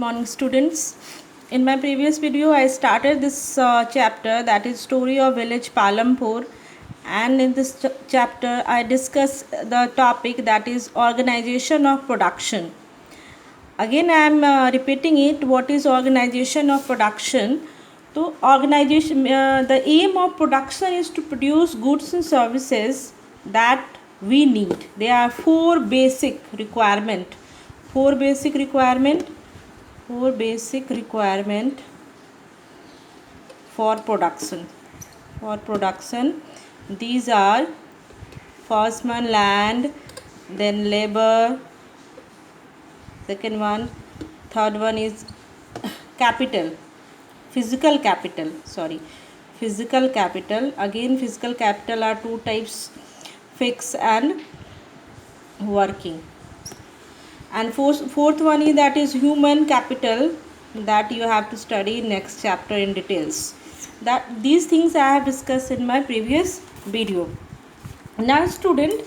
Morning students. In my previous video I started this chapter, that is story of village Palampur, and in this chapter I discuss the topic, that is organization of production. Again I am repeating it, what is organization of production. So organization, the aim of production is to produce goods and services that we need. There are four basic requirement for production. These are: first one land, then labor, second one, third one is capital, physical capital. Again, physical capital are two types: fixed and working. And fourth one is, that is human capital, that you have to study in next chapter in details. That these things I have discussed in my previous video. Now student,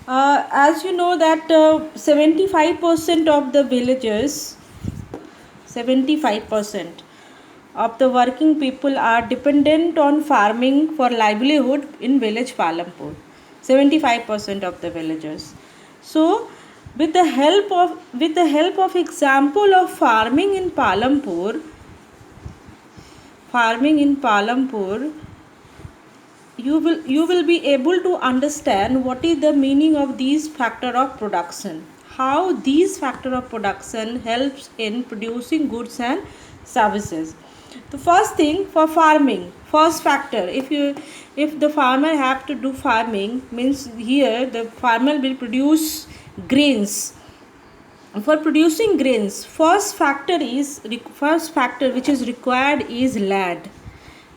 as you know that 75% of the villagers, 75% of the working people are dependent on farming for livelihood in village Palampur. 75% of the villagers. So with the help of example of farming in Palampur, you will be able to understand what is the meaning of these factor of production, how these factor of production helps in producing goods and services. The first thing, for farming, first factor, if the farmer have to do farming, means here the farmer will produce grains. For producing grains, first factor which is required is land.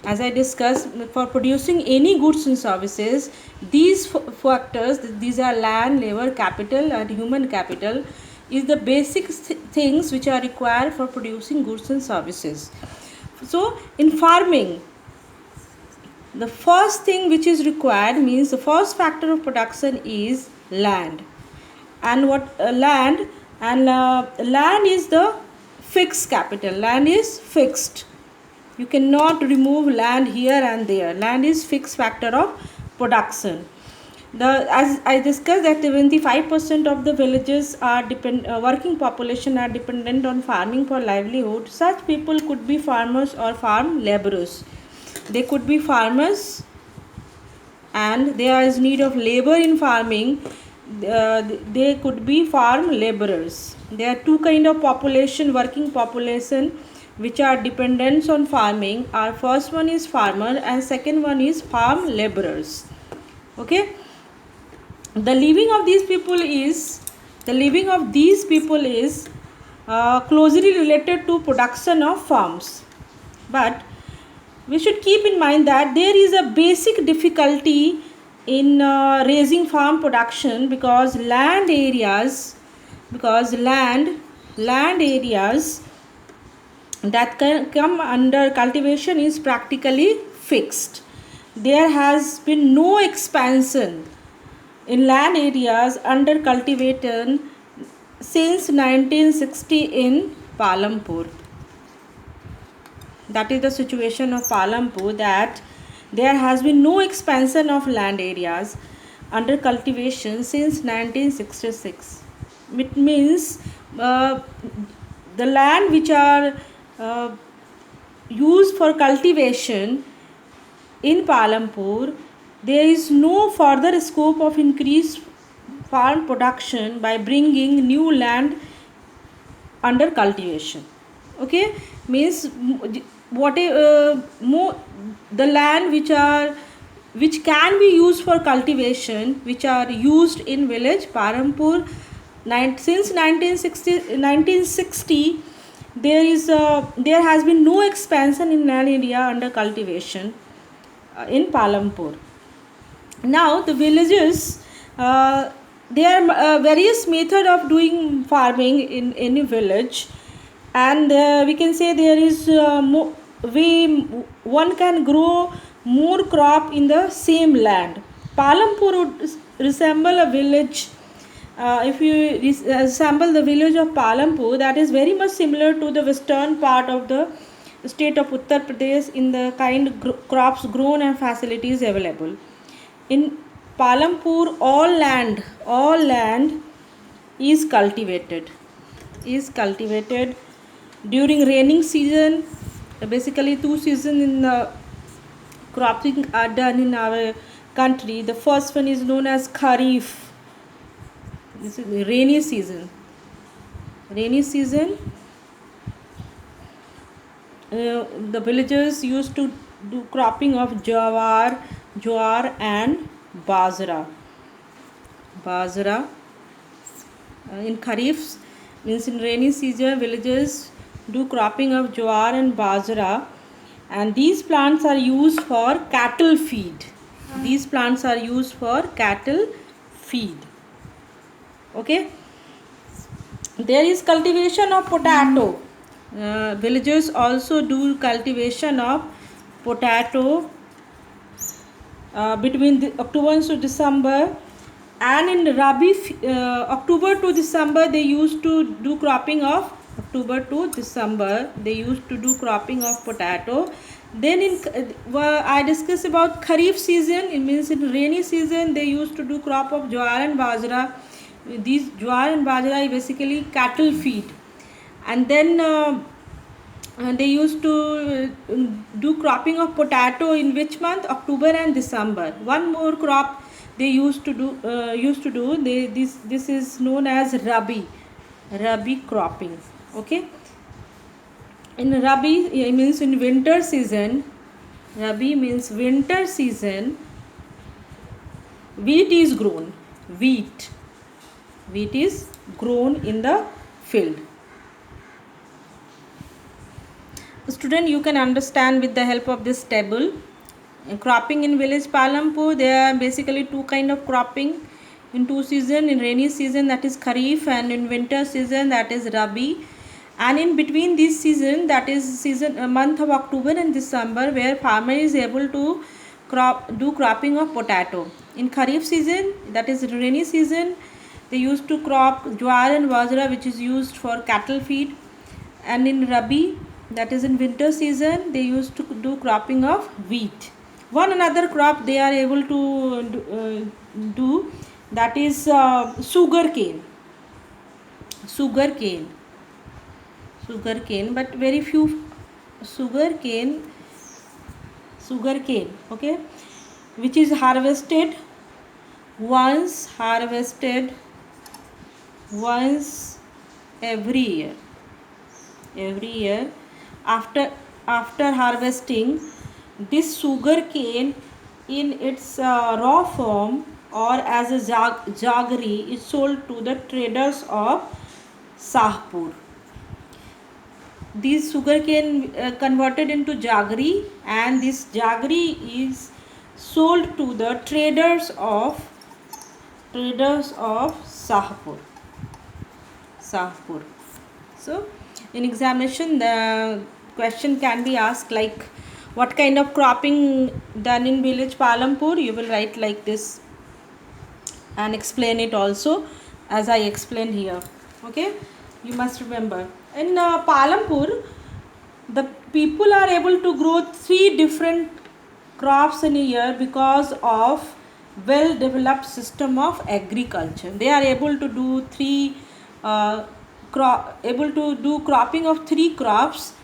As I discussed, for producing any goods and services, these factors, these are land, labor, capital and human capital, is the basic things which are required for producing goods and services. So in farming, the first thing which is required, means the first factor of production is land. And what land is the fixed capital. Land is fixed. You cannot remove land here and there. Land is fixed factor of production. As I discussed, that 75% of the villages are working population are dependent on farming for livelihood. Such people could be farmers or farm laborers. They could be farmers, and there is need of labor in farming. They could be farm laborers. There are two kind of population, working population, which are dependents on farming. Our first one is farmer and second one is farm laborers. Okay, the living of these people is closely related to production of farms. But we should keep in mind that there is a basic difficulty in raising farm production, because land areas that can come under cultivation is practically fixed. There has been no expansion in land areas under cultivation since 1960 in Palampur. That is the situation of Palampur, that there has been no expansion of land areas under cultivation since 1966. It means the land which are used for cultivation in Palampur, there is no further scope of increased farm production by bringing new land under cultivation. Okay, means the land which can be used for cultivation, which are used in village Palampur since 1960, there has been no expansion in land area under cultivation in Palampur. Now the villages, there are various method of doing farming in any village, and we can say there is one can grow more crop in the same land. Palampur would resemble a village if you sample the village of Palampur, that is very much similar to the western part of the state of Uttar Pradesh in the kind crops grown and facilities available. In Palampur, all land is cultivated. Is cultivated during raining season. Basically, two seasons in the cropping are done in our country. The first one is known as Kharif. This is the rainy season. Rainy season, the villagers used to do cropping of jowar and bajra. Bajra in Kharif means in rainy season, villagers do cropping of jowar and bajra, and these plants are used for cattle feed. These plants are used for cattle feed. Okay. There is cultivation of potato. Villagers also do cultivation of potato between October to December, and in Rabi October to December they used to do cropping of October to December they used to do cropping of potato. Then I discussed about Kharif season. It means in rainy season they used to do crop of jowar and bajra. These jowar and bajra is basically cattle feed, and then they used to do cropping of potato in which month? October and December. One more crop they used to do this is known as rabi cropping. Okay. In rabi, it means in winter season. Rabi means winter season. Wheat is grown. Wheat is grown in the field. Student, you can understand with the help of this table. Cropping in village Palampur, there are basically two kind of cropping in two season. In rainy season, that is Kharif, and in winter season, that is Rabi. And in between this season, that is month of October and December, where farmer is able to do cropping of potato. In Kharif season, that is rainy season, they used to crop jowar and bajra, which is used for cattle feed. And in Rabi, that is in winter season, they used to do cropping of wheat. One another crop they are able to do, that is sugar cane, but very few sugar cane, okay, which is harvested once every year. After harvesting, this sugar cane in its raw form or as a jaggery is sold to the traders of Sahpur. These sugar cane converted into jaggery, and this jaggery is sold to the traders of Sahpur. So in examination, the question can be asked like, what kind of cropping done in village Palampur? You will write like this and explain it also as I explained here. Okay, you must remember. In Palampur, the people are able to grow 3 different crops in a year because of well developed system of agriculture. They are able to do cropping of 3 crops.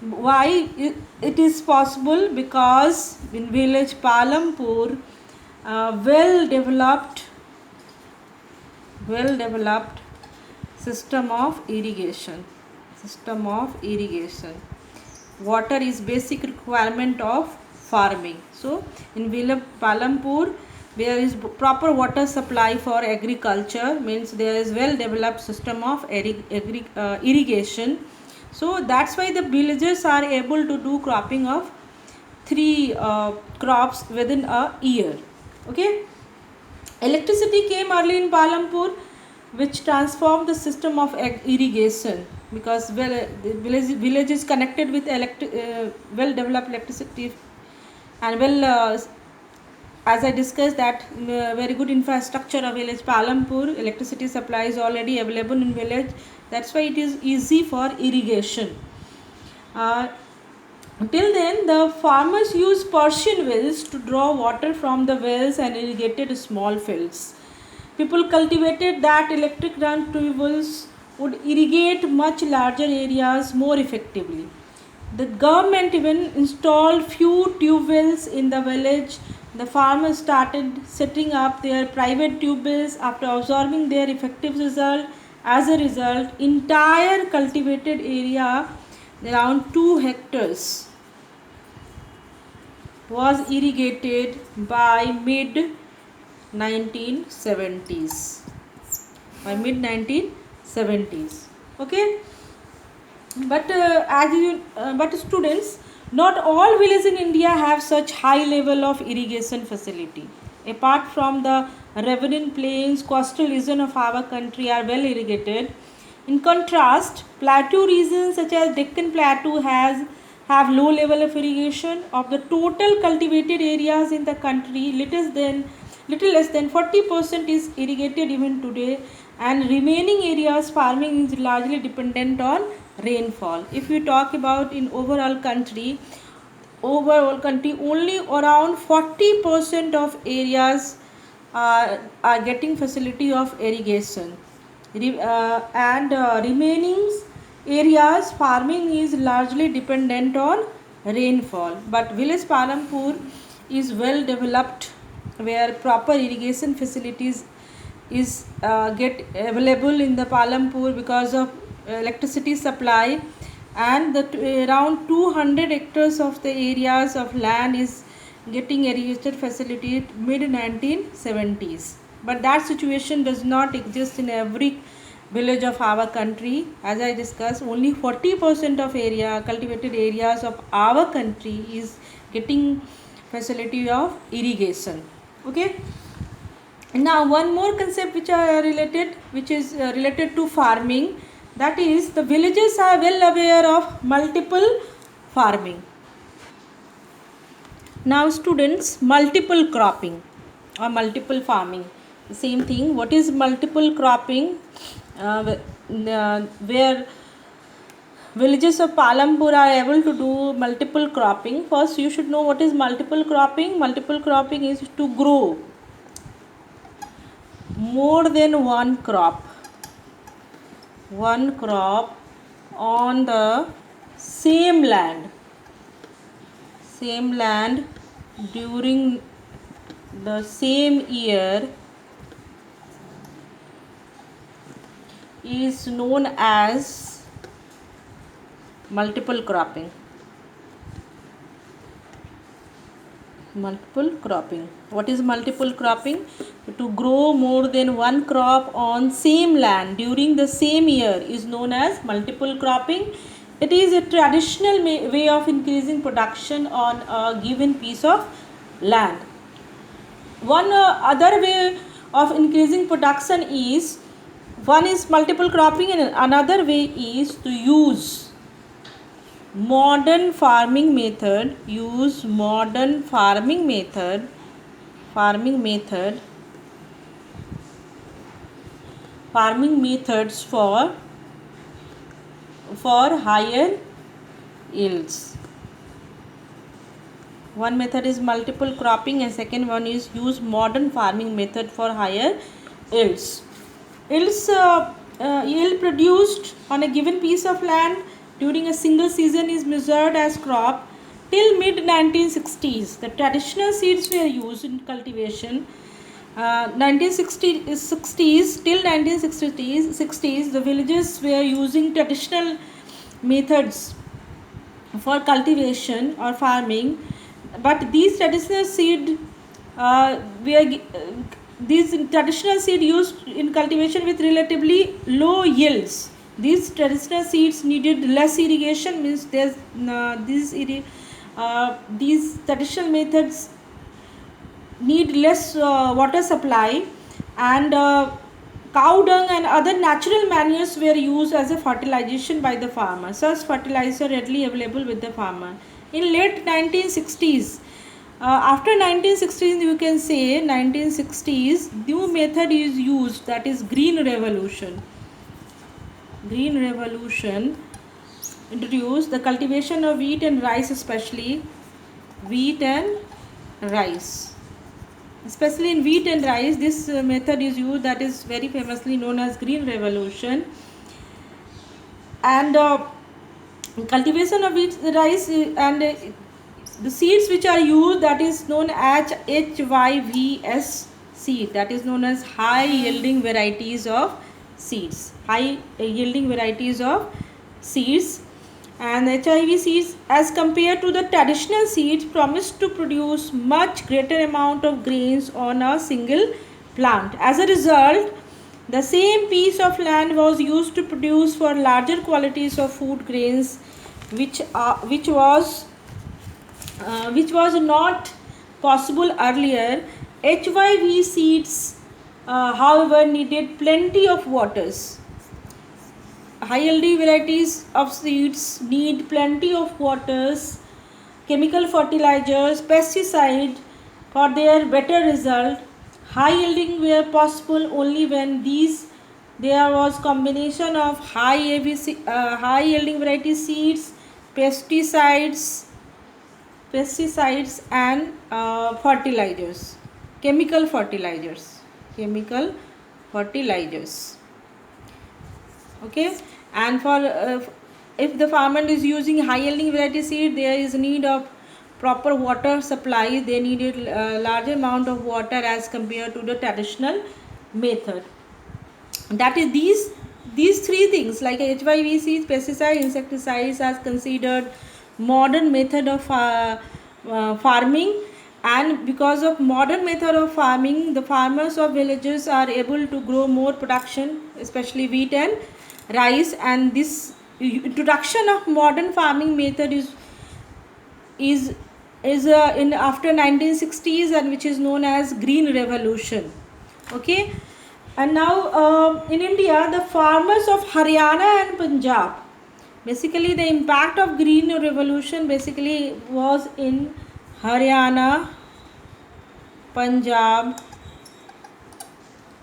Why it is possible? Because in village Palampur, well developed system of irrigation. Water is basic requirement of farming. So in village Palampur, there is proper water supply for agriculture, means there is well developed system of irrigation. So that's why the villagers are able to do cropping of 3 crops within a year. Okay. Electricity came early in Palampur, which transformed the system of irrigation, because the village is connected with well developed electricity and as I discussed that very good infrastructure of village Palampur, electricity supply is already available in village. That's why it is easy for irrigation. Uh, Till then, the farmers used Persian wells to draw water from the wells and irrigated small fields. People cultivated that electric run tubewells would irrigate much larger areas more effectively. The government even installed few tube wells in the village. The farmers started setting up their private tube wells after observing their effective result. As a result, entire cultivated area around 2 hectares was irrigated by mid 1970s. By mid 1970s. Okay, but students, not all villages in India have such high level of irrigation facility. Apart from the ravine plains, coastal region of our country are well irrigated. In contrast, plateau regions such as Deccan Plateau have low level of irrigation. Of the total cultivated areas in the country, little less than 40% is irrigated even today, and remaining areas farming is largely dependent on rainfall. If we talk about in overall country, only around 40% of areas are getting facility of irrigation, and remaining areas farming is largely dependent on rainfall. But village Palampur is well developed, where proper irrigation facilities is get available in the Palampur because of electricity supply, and around 200 hectares of the areas of land is getting irrigated facility mid 1970s. But that situation does not exist in every village of our country. As I discussed, only 40% of cultivated areas of our country is getting facility of irrigation. Okay. Now one more concept which is related to farming, that is the villages are well aware of multiple farming. Now students, multiple cropping or multiple farming, the same thing. What is multiple cropping? Where villages of Palampur are able to do multiple cropping. First you should know what is multiple cropping. Multiple cropping is to grow more than one crop on the same land during the same year is known as multiple cropping. What is multiple cropping? To grow more than one crop on same land during the same year is known as multiple cropping. It is a traditional way of increasing production on a given piece of land. One other way of increasing production is, one is multiple cropping, and another way is to use modern farming methods for higher yields. One method is multiple cropping and second one is use modern farming method for higher yields. Yield produced on a given piece of land during a single season is measured as crop. Till mid 1960s, the traditional seeds were used in cultivation. 1960s till 1960s, the villages were using traditional methods for cultivation or farming, but these traditional seed used in cultivation with relatively low yields. These traditional seeds needed less irrigation, means these traditional methods need less water supply, and cow dung and other natural manures were used as a fertilization by the farmer. Such fertilizer readily available with the farmer. In late 1960s, After 1960s, you can say 1960s, new method is used, that is green revolution. Green revolution introduced the cultivation of wheat and rice, especially wheat and rice. Especially in wheat and rice, this method is used, that is very famously known as green revolution. And cultivation of wheat, rice, and the seeds which are used, that is known as HYVS seed, that is known as high yielding varieties of seeds. High yielding varieties of seeds. And HIV seeds, as compared to the traditional seeds, promise to produce much greater amount of grains on a single plant. As a result, the same piece of land was used to produce for larger quantities of food grains, which was not possible earlier. HYV seeds, however, needed plenty of waters. High yielding varieties of seeds need plenty of waters, chemical fertilizers, pesticides for their better result. High yielding were possible only when there was combination of high yielding variety seeds, pesticides and fertilizers, chemical fertilizers. Okay. And for if the farmer is using high yielding variety seed, there is need of proper water supply. They needed larger amount of water as compared to the traditional method. That is these three things like HYV seeds, pesticide, insecticides as considered modern method of farming. And because of modern method of farming, the farmers of villages are able to grow more production, especially wheat and rice. And this introduction of modern farming method is in after 1960s, and which is known as green revolution. Okay. And now in India, the farmers of Haryana and Punjab, basically the impact of green revolution basically was in Haryana, Punjab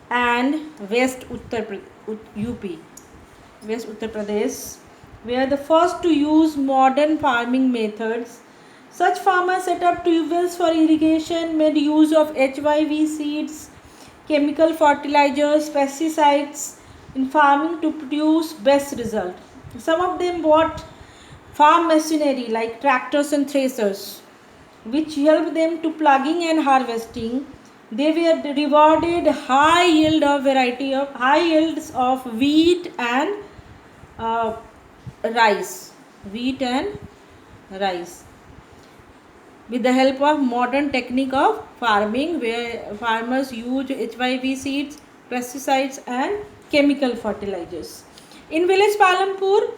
and West Uttar Pradesh, were the first to use modern farming methods. Such farmers set up tubewells for irrigation, made use of HYV seeds, chemical fertilizers, pesticides in farming to produce best result. Some of them bought farm machinery like tractors and threshers, which helped them to plugging and harvesting. They were rewarded high yields of wheat and rice. With the help of modern technique of farming, where farmers use HYV seeds, pesticides and chemical fertilizers. In village Palampur,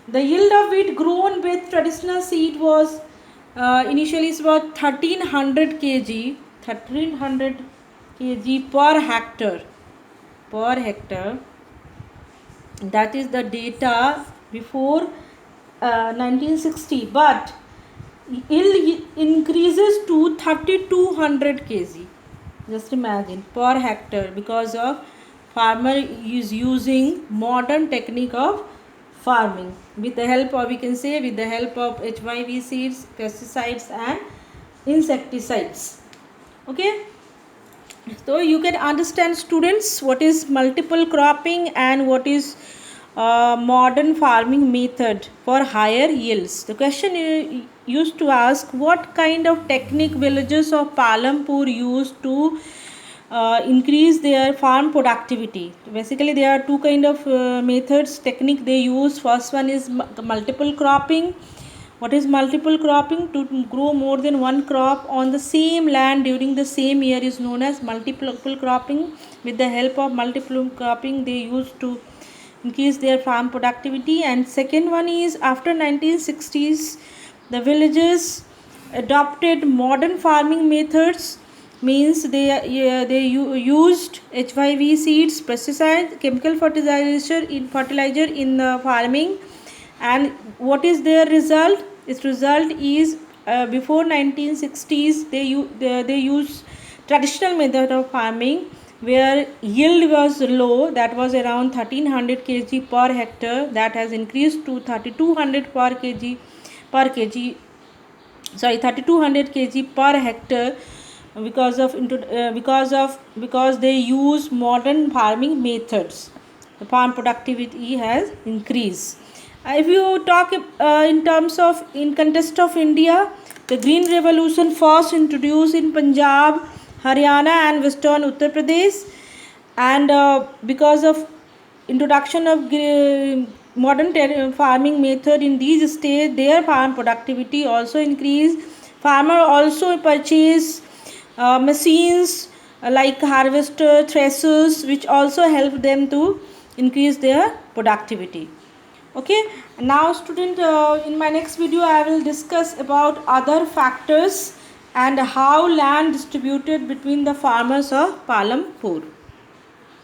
the yield of wheat grown with traditional seed was initially about 1300 kg per hectare. That is the data before 1960, but yield increases to 3200 kg. Just imagine, per hectare, because of farmer is using modern technique of farming with the help of, we can say, with the help of HYV seeds, pesticides and insecticides. Okay. So you can understand, students, what is multiple cropping and what is modern farming method for higher yields. The question used to ask, what kind of technique villagers of Palampur used to increase their farm productivity. Basically, there are two kind of methods, technique they use. First one is multiple cropping. What is multiple cropping? To grow more than one crop on the same land during the same year is known as multiple cropping. With the help of multiple cropping, they used to increase their farm productivity. And second one is, after 1960s, the villagers adopted modern farming methods. Means they used HYV seeds, pesticides, chemical fertilizer in the farming. And what is their result? Its result is before 1960s they use traditional method of farming where yield was low, that was around 1300 kg per hectare, that has increased to 3200 per kg, sorry, 3200 kg per hectare because they use modern farming methods. The farm productivity has increased. If you talk in terms of in context of India, the Green Revolution first introduced in Punjab, Haryana and Western Uttar Pradesh, and because of introduction of modern farming method in these states, their farm productivity also increased. Farmer also purchase machines like harvester, threshers, which also help them to increase their productivity. Okay, now student, in my next video I will discuss about other factors and how land distributed between the farmers of Palampur.